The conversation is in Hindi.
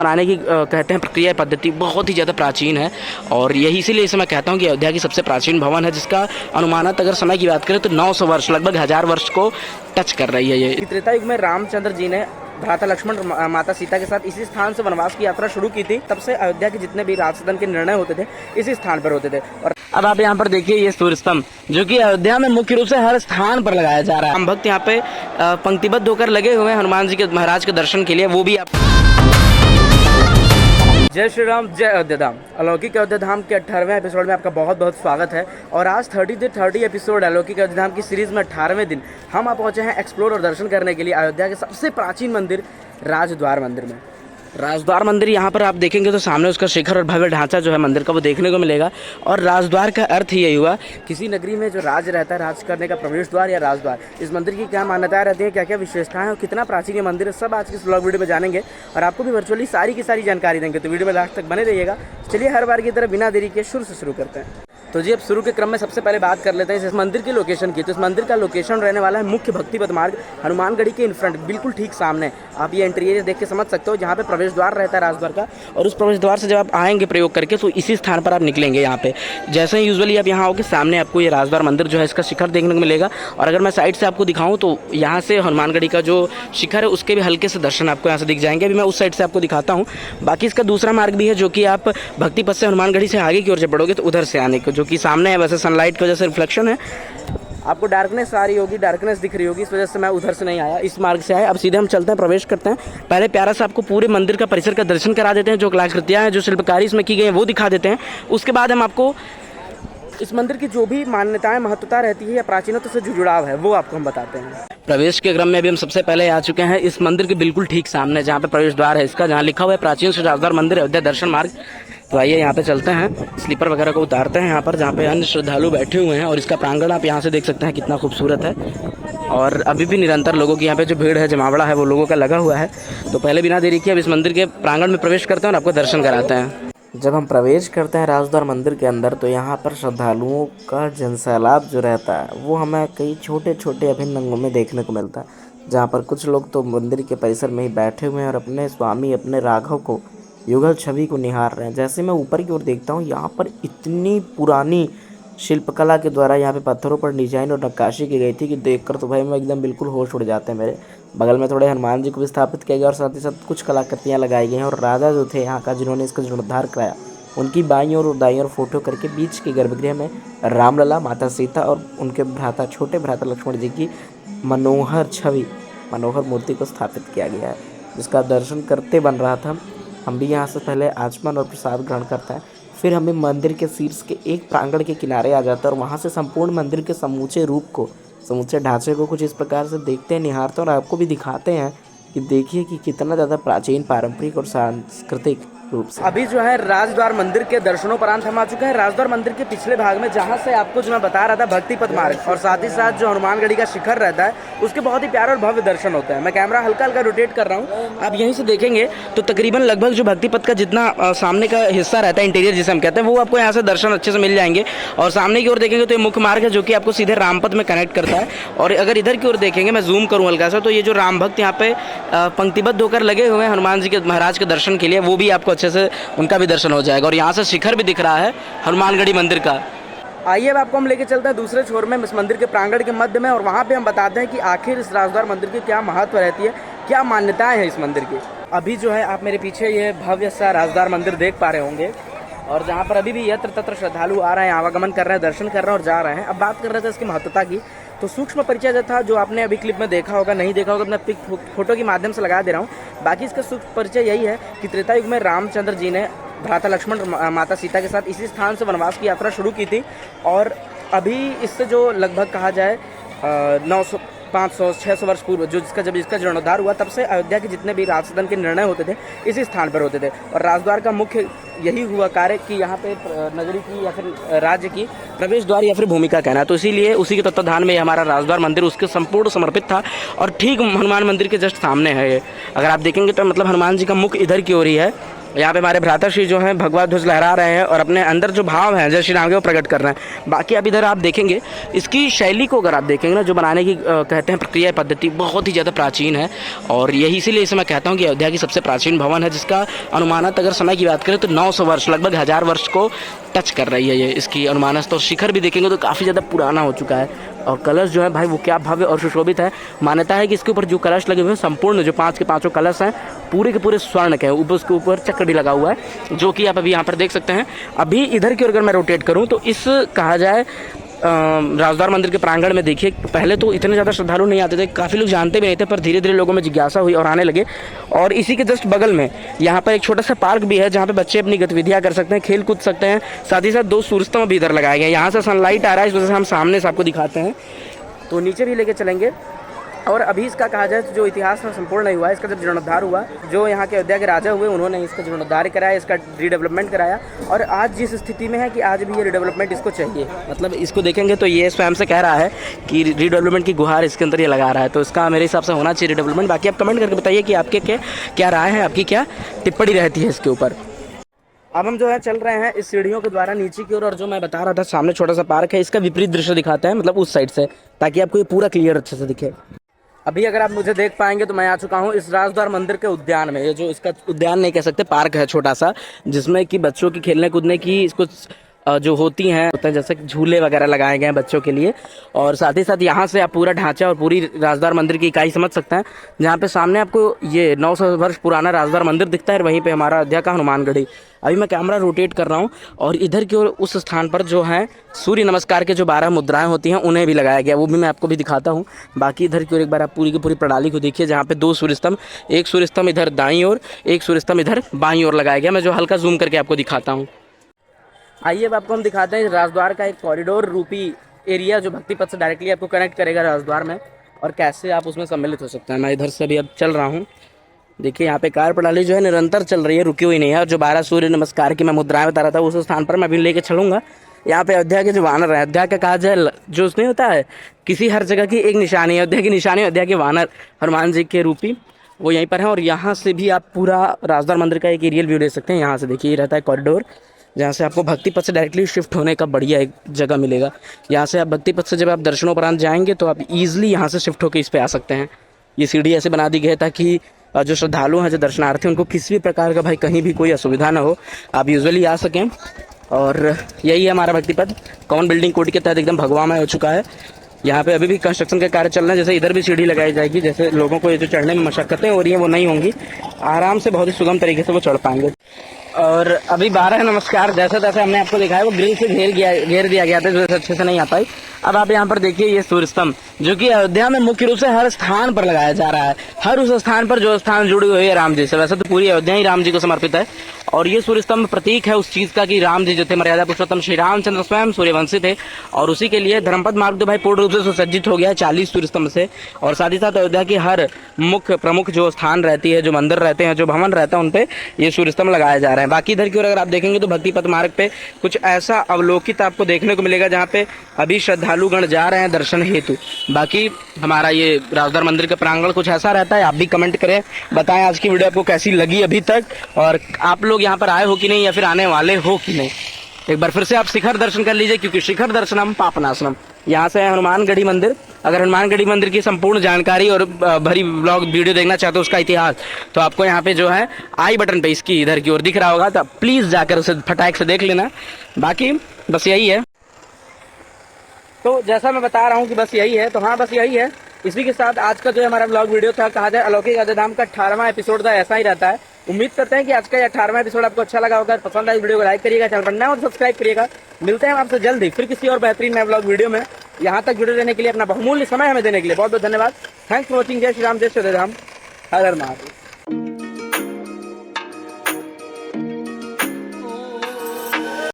बनाने की कहते हैं प्रक्रिया पद्धति बहुत ही ज़्यादा प्राचीन है और यही इसीलिए इसे मैं कहता हूँ कि अयोध्या की सबसे प्राचीन भवन है, जिसका अनुमानत अगर समय की बात करें तो 900 वर्ष लगभग 1000 वर्ष को टच कर रही है। ये त्रेता युग में रामचंद्र जी ने भ्राता लक्ष्मण माता सीता के साथ इसी स्थान से वनवास की यात्रा शुरू की थी। तब से अयोध्या के जितने भी राज सदन के निर्णय होते थे इसी स्थान पर होते थे। और अब आप यहाँ पर देखिए ये सूर्य स्तंभ जो कि अयोध्या में मुख्य रूप से हर स्थान पर लगाया जा रहा है। हम भक्त यहाँ पे पंक्तिबद्ध होकर लगे हुए हैं हनुमान जी के महाराज के दर्शन के लिए, वो भी आप। जय श्री राम, जय अयोध्या धाम। अलौकिक अयोध्या धाम के 18वें एपिसोड में आपका बहुत बहुत स्वागत है। और आज 30 एपिसोड अलौकिक अयोध्या धाम की सीरीज में 18वें दिन हम आप पहुंचे हैं एक्सप्लोर और दर्शन करने के लिए अयोध्या के सबसे प्राचीन मंदिर राजद्वार मंदिर में। राजद्वार मंदिर यहाँ पर आप देखेंगे तो सामने उसका शिखर और भव्य ढांचा जो है मंदिर का वो देखने को मिलेगा। और राजद्वार का अर्थ ही यही हुआ, किसी नगरी में जो राज रहता है, राज करने का प्रवेश द्वार या राजद्वार। इस मंदिर की क्या मान्यताएं रहती है, क्या क्या विशेषताएं और कितना प्राचीन ये मंदिर है, सब आज की इस व्लॉग वीडियो में जानेंगे और आपको भी वर्चुअली सारी की सारी जानकारी देंगे। तो वीडियो में लास्ट तक बने रहिएगा। चलिए हर बार की तरह बिना देरी के शुरू से शुरू करते हैं। तो जी अब शुरू के क्रम में सबसे पहले बात कर लेते हैं इस मंदिर की लोकेशन की। तो इस मंदिर का लोकेशन रहने वाला है मुख्य भक्ति पथ मार्ग हनुमानगढ़ी के इन फ्रंट बिल्कुल ठीक सामने। आप ये इंटीरियर देख के समझ सकते हो, जहाँ पे प्रवेश द्वार रहता है राजद्वार का। और उस प्रवेश द्वार से जब आप आएंगे प्रयोग करके तो इसी स्थान पर आप निकलेंगे। यहाँ पे जैसे ही यूजुअली आप यहाँ आओगे सामने आपको ये राजद्वार मंदिर जो है इसका शिखर देखने को मिलेगा। और अगर मैं साइड से आपको दिखाऊँ तो यहाँ से हनुमानगढ़ी का जो शिखर है उसके भी हल्के से दर्शन आपको यहाँ से दिख जाएंगे। अभी मैं उस साइड से आपको दिखाता हूँ। बाकी इसका दूसरा मार्ग भी है जो कि आप भक्ति पथ से हनुमानगढ़ी से आगे की ओर जब बढ़ोगे तो उधर से आने को, जो कि सामने है। वैसे सनलाइट की वजह से रिफ्लेक्शन है, आपको डार्कनेस आ रही होगी, डार्कनेस दिख रही होगी, इस वजह से मैं उधर से नहीं आया, इस मार्ग से आया। अब सीधे हम चलते हैं, प्रवेश करते हैं। पहले प्यारा सा आपको पूरे मंदिर का परिसर का दर्शन करा देते हैं, जो कलाकृतियाँ हैं, जो शिल्पकारी इसमें की गई है वो दिखा देते हैं। उसके बाद हम आपको इस मंदिर की जो भी मान्यताएं महत्वता रहती है या प्राचीनता से जो जुड़ाव है वो आपको हम बताते हैं। प्रवेश के क्रम में अभी हम सबसे पहले आ चुके हैं इस मंदिर के बिल्कुल ठीक सामने, जहाँ पे प्रवेश द्वार है इसका, जहाँ लिखा हुआ है प्राचीन श्री राजद्वार मंदिर अयोध्या दर्शन मार्ग। तो आइए यहाँ पे चलते हैं, स्लीपर वगैरह को उतारते हैं यहाँ पर, जहाँ पे अन्य श्रद्धालु बैठे हुए हैं। और इसका प्रांगण आप यहाँ से देख सकते हैं कितना खूबसूरत है। और अभी भी निरंतर लोगों की यहाँ पे जो भीड़ है, जमावड़ा है, वो लोगों का लगा हुआ है। तो पहले बिना देरी किए अब इस मंदिर के प्रांगण में प्रवेश करते हैं और आपको दर्शन कराते हैं। जब हम प्रवेश करते हैं राजद्वार मंदिर के अंदर तो यहाँ पर श्रद्धालुओं का जनसैलाब जो रहता है वो हमें कई छोटे छोटे अभिन्न अंगों में देखने को मिलता है। जहाँ पर कुछ लोग तो मंदिर के परिसर में ही बैठे हुए हैं और अपने स्वामी, अपने राघव को, युगल छवि को निहार रहे हैं। जैसे मैं ऊपर की ओर देखता हूँ, यहाँ पर इतनी पुरानी शिल्पकला के द्वारा यहाँ पे पत्थरों पर डिजाइन और नक्काशी की गई थी कि देखकर तो भाई मैं एकदम बिल्कुल होश उड़ जाते हैं मेरे। बगल में थोड़े हनुमान जी को भी स्थापित किया गया और साथ ही साथ कुछ कलाकृतियाँ लगाई गई हैं। और राजा जो थे यहाँ का, जिन्होंने इसका जीर्णोद्धार कराया, उनकी बाईं और दाईं ओर फोटो करके बीच के गर्भगृह में रामलला, माता सीता और उनके भ्राता, छोटे भ्राता लक्ष्मण जी की मनोहर छवि, मनोहर मूर्ति को स्थापित किया गया है, जिसका दर्शन करते बन रहा था। हम भी यहाँ से पहले आचमन और प्रसाद ग्रहण करते हैं, फिर हमें मंदिर के शीर्ष के एक प्रांगण के किनारे आ जाता है और वहाँ से संपूर्ण मंदिर के समूचे रूप को, समूचे ढांचे को कुछ इस प्रकार से देखते हैं, निहारते हैं और आपको भी दिखाते हैं कि देखिए कि कितना ज़्यादा प्राचीन, पारंपरिक और सांस्कृतिक रूप से। अभी जो है राजद्वार मंदिर के दर्शनोपरांत हम आ चुके हैं राजद्वार मंदिर के पिछले भाग में, जहाँ से आपको जो मैं बता रहा था भक्ति पथ मार्ग और साथ ही साथ जो हनुमानगढ़ी का शिखर रहता है उसके बहुत ही प्यारे और भव्य दर्शन होते हैं। मैं कैमरा हल्का हल्का रोटेट कर रहा हूँ, आप यहीं से देखेंगे तो तकरीबन लगभग जो भक्ति पथ का जितना सामने का हिस्सा रहता है, इंटीरियर जिसे हम कहते हैं, वो आपको यहाँ से दर्शन अच्छे से मिल जाएंगे। और सामने की ओर देखेंगे तो ये मुख्य मार्ग है जो कि आपको सीधे रामपथ में कनेक्ट करता है। और अगर इधर की ओर देखेंगे, मैं जूम करूँ हल्का सा, तो ये जो राम भक्त यहाँ पे पंक्तिबद्ध होकर लगे हुए हैं हनुमान जी के महाराज के दर्शन के लिए, वो भी आपको अच्छे से उनका भी दर्शन हो जाएगा। और यहाँ से शिखर भी दिख रहा है हनुमानगढ़ी मंदिर का। आइए अब आपको हम लेके चलते हैं दूसरे छोर में, इस मंदिर के प्रांगण के मध्य में, और वहाँ पे हम बताते हैं कि आखिर इस राजद्वार मंदिर की क्या महत्व रहती है, क्या मान्यताएं हैं इस मंदिर की। अभी जो है आप मेरे पीछे ये भव्य सा राजद्वार मंदिर देख पा रहे होंगे, और जहाँ पर अभी भी यत्र तत्र श्रद्धालु आ रहे हैं, आवागमन कर रहे हैं, दर्शन कर रहे हैं और जा रहे हैं। अब बात कर रहे थे इसकी महत्वता की, तो सूक्ष्म परिचय जो था, जो आपने अभी क्लिप में देखा होगा, नहीं देखा होगा, मैं फोटो के माध्यम से लगा दे रहा हूँ। बाकी इसका सूक्ष्म परिचय यही है कि त्रेता युग में रामचंद्र जी ने भ्राता लक्ष्मण माता सीता के साथ इसी स्थान से वनवास की यात्रा शुरू की थी। और अभी इससे जो लगभग कहा जाए 900, 500, 600 वर्ष पूर्व जब इसका जीर्णोद्धार हुआ, तब से अयोध्या के जितने भी राज सदन के निर्णय होते थे इसी स्थान पर होते थे। और राजद्वार का मुख्य यही हुआ कार्य कि यहाँ पे नगरी की या फिर राज्य की प्रवेश द्वार या फिर भूमिका कहना, तो इसीलिए उसी के तत्वाधान में हमारा राजद्वार मंदिर उसके संपूर्ण समर्पित था। और ठीक हनुमान मंदिर के जस्ट सामने है ये, अगर आप देखेंगे तो मतलब हनुमान जी का मुख इधर की ओर ही है यहाँ पे हमारे भ्राताश्री जो हैं भगवा ध्वज लहरा रहे हैं और अपने अंदर जो भाव हैं जय श्री राम के वो प्रकट कर रहे हैं। बाकी अब इधर आप देखेंगे इसकी शैली को अगर आप देखेंगे ना, जो बनाने की कहते हैं प्रक्रिया पद्धति बहुत ही ज़्यादा प्राचीन है। और यही इसीलिए इसे मैं कहता हूँ कि अयोध्या की सबसे प्राचीन भवन है, जिसका अनुमानत अगर समय की बात करें तो 900 वर्ष, लगभग 1000 वर्ष को टच कर रही है ये इसकी अनुमानस। तो शिखर भी देखेंगे तो काफ़ी ज़्यादा पुराना हो चुका है। और कलश जो है भाई वो क्या भव्य और सुशोभित है। मान्यता है कि इसके ऊपर जो कलश लगे हुए हैं संपूर्ण जो 5 के 5 कलश हैं पूरे के पूरे स्वर्ण के हैं। ऊपर उसके ऊपर चक्र भी लगा हुआ है, जो कि आप अभी यहाँ पर देख सकते हैं। अभी इधर की ओर अगर मैं रोटेट करूँ तो इस कहा जाए राजद्वार मंदिर के प्रांगण में देखिए, पहले तो इतने ज़्यादा श्रद्धालु नहीं आते थे, काफ़ी लोग जानते भी नहीं थे, पर धीरे धीरे लोगों में जिज्ञासा हुई और आने लगे। और इसी के जस्ट बगल में यहाँ पर एक छोटा सा पार्क भी है, जहाँ पे बच्चे अपनी गतिविधियाँ कर सकते हैं, खेल कूद सकते हैं। साथ ही साथ 2 सूर्यस्तंभ भी इधर लगाए गए हैं। यहाँ से सनलाइट आ रहा है, इस वजह से हम सामने से आपको दिखाते हैं, तो नीचे भी लेके चलेंगे। और अभी इसका कहा जाए तो जो इतिहास में संपूर्ण नहीं हुआ है, इसका जब जीर्णोद्धार हुआ, जो यहाँ के अयोध्या के राजा हुए उन्होंने इसका जीर्णोद्धार कराया, इसका रीडेवलपमेंट कराया। और आज जिस स्थिति में है कि आज भी ये रीडेवलपमेंट इसको चाहिए, मतलब इसको देखेंगे तो ये स्वयं से कह रहा है कि रीडेवलपमेंट की गुहार इसके अंदर ये लगा रहा है। तो इसका मेरे हिसाब से होना चाहिए रीडेवलपमेंट। बाकी आप कमेंट करके बताइए कि आपके क्या राय है, आपकी क्या टिप्पणी रहती है इसके ऊपर। अब हम जो है चल रहे हैं इस सीढ़ियों के द्वारा नीचे की ओर, और जो मैं बता रहा था सामने छोटा सा पार्क है, इसका विपरीत दृश्य दिखाता है, मतलब उस साइड से, ताकि आपको ये पूरा क्लियर अच्छे से दिखे। अभी अगर आप मुझे देख पाएंगे तो मैं आ चुका हूँ इस राजद्वार मंदिर के उद्यान में। ये जो इसका उद्यान नहीं कह सकते, पार्क है छोटा सा, जिसमें कि बच्चों की खेलने कूदने की इसको जो होती हैं जैसे झूले वगैरह लगाए गए हैं बच्चों के लिए। और साथ ही साथ यहाँ से आप पूरा ढांचा और पूरी राजद्वार मंदिर की इकाई समझ सकते हैं, जहाँ पे सामने आपको ये 900 वर्ष पुराना राजद्वार मंदिर दिखता है, वहीं पे हमारा अयोध्या का हनुमानगढ़ी। अभी मैं कैमरा रोटेट कर रहा हूँ और इधर की ओर उस स्थान पर जो है सूर्य नमस्कार के जो 12 मुद्राएं होती हैं उन्हें भी लगाया गया, वो भी मैं आपको भी दिखाता हूँ। बाकी इधर की ओर एक बार आप पूरी की पूरी प्रणाली को देखिए, जहाँ पे 2 सूर्यस्तंभ, एक सूर्यस्तंभ इधर दाईं ओर, एक सूर्यस्तंभ इधर बाईं ओर लगाया गया। मैं जो हल्का जूम करके आपको दिखाता हूँ। आइए अब आपको हम दिखाते हैं राजद्वार का एक कॉरिडोर रूपी एरिया, जो भक्ति पथ से डायरेक्टली आपको कनेक्ट करेगा राजद्वार में, और कैसे आप उसमें सम्मिलित हो सकते हैं। मैं इधर से भी अब चल रहा हूँ। देखिए यहाँ पे कार्य प्रणाली जो है निरंतर चल रही है, रुकी हुई नहीं है। और जो 12 सूर्य नमस्कार की मैं मुद्राएं बता रहा था उस स्थान पर मैं अभी लेके चलूँगा। यहाँ पे अयोध्या के जो वानर है, अयोध्या का कहा जाए जो उसमें होता है किसी हर जगह की एक निशानी, अयोध्या की निशानी, अयोध्या के वानर हनुमान जी के रूपी, वो यहीं पर है। और यहाँ से भी आप पूरा राजद्वार मंदिर का एक एरियल व्यू ले सकते हैं। यहाँ से देखिए रहता है कॉरिडोर, जहाँ से आपको भक्ति पथ से डायरेक्टली शिफ्ट होने का बढ़िया एक जगह मिलेगा। यहाँ से आप भक्ति पथ से जब आप दर्शनोपरांत जाएंगे तो आप ईजिली यहाँ से शिफ्ट होकर इस पे आ सकते हैं। ये सीढ़ी ऐसे बना दी गई है ताकि जो श्रद्धालु हैं, जो दर्शनार्थी, उनको किसी भी प्रकार का भाई कहीं भी कोई असुविधा ना हो, आप यूजुअली आ सकें। और यही है हमारा भक्ति पथ, कॉमन बिल्डिंग कोड के तहत एकदम भगवामय हो चुका है। यहाँ पे अभी भी कंस्ट्रक्शन के कार्य चल रहे हैं। जैसे इधर भी सीढ़ी लगाई जाएगी, जैसे लोगों को ये जो चढ़ने में मशक्कतें हो रही हैं वो नहीं होंगी, आराम से बहुत ही सुगम तरीके से वो चढ़ पाएंगे। और अभी 12 नमस्कार जैसे तैसे हमने आपको दिखाया, वो ग्रिल से घेर दिया गया था, जो अच्छे से नहीं आ पाई। अब आप यहाँ पर देखिए ये सूर्य स्तंभ, जो कि अयोध्या में मुख्य रूप से हर स्थान पर लगाया जा रहा है। हर उस स्थान पर जो स्थान जुड़ी हुई है राम जी से, वैसे तो पूरी अयोध्या ही राम जी को समर्पित है। और ये सूर्य स्तंभ प्रतीक है उस चीज का कि राम जी जो थे मर्यादा पुरुषोत्तम श्री रामचंद्र स्वयं सूर्यवंशी थे। और उसी के लिए धर्मपद मार्ग तो भाई पूर्ण रूप से सुसज्जित हो गया है 40 सूर्य स्तंभ से। और साथ ही साथ अयोध्या की हर मुख्य प्रमुख जो स्थान रहती है, जो मंदिर रहते हैं, जो भवन रहता है, उन पे ये सूर्य स्तंभ लगाए जा रहे हैं। बाकी इधर की ओर अगर आप देखेंगे तो भक्ति पथ मार्ग पे कुछ ऐसा अवलोकित आपको देखने को मिलेगा, जहाँ पे अभी श्रद्धालुगण जा रहे हैं दर्शन हेतु। बाकी हमारा ये राजद्वार मंदिर का प्रांगण कुछ ऐसा रहता है। आप भी कमेंट करें, बताएं आज की वीडियो आपको कैसी लगी अभी तक, और आप लोग यहाँ पर आए हो कि नहीं, या फिर आने वाले हो कि नहीं। एक बार फिर से आप शिखर दर्शन कर लीजिए, क्योंकि शिखर दर्शनम पापनाशनम। यहाँ से है हनुमानगढ़ी मंदिर। अगर हनुमानगढ़ी मंदिर की संपूर्ण जानकारी और भरी ब्लॉग वीडियो देखना चाहते हो, उसका इतिहास, तो आपको यहाँ पे जो है आई बटन पे इसकी इधर की ओर दिख रहा होगा, तो प्लीज जाकर उसे फटाक से देख लेना। बाकी बस यही है। तो जैसा मैं बता रहा हूँ कि बस यही है, तो हाँ बस यही है। इसी के साथ आज का जो हमारा ब्लॉग वीडियो था, कहा जाए अलौकिक अयोध्याधाम का 18वां एपिसोड था, ऐसा ही रहता है। उम्मीद करते हैं कि आज का 18वां एपिसोड आपको अच्छा लगा होगा। पसंद आए वीडियो को लाइक करिएगा, चैनल पर नया हो तो सब्सक्राइब करिएगा। मिलते हैं आपसे जल्द ही फिर किसी और बेहतरीन नए ब्लॉग वीडियो में। यहाँ तक जुड़े रहने के लिए, अपना बहुमूल्य समय हमें देने के लिए बहुत बहुत धन्यवाद। Thanks for watching. जय श्री राम, जय श्री राम, हर हर महादेव।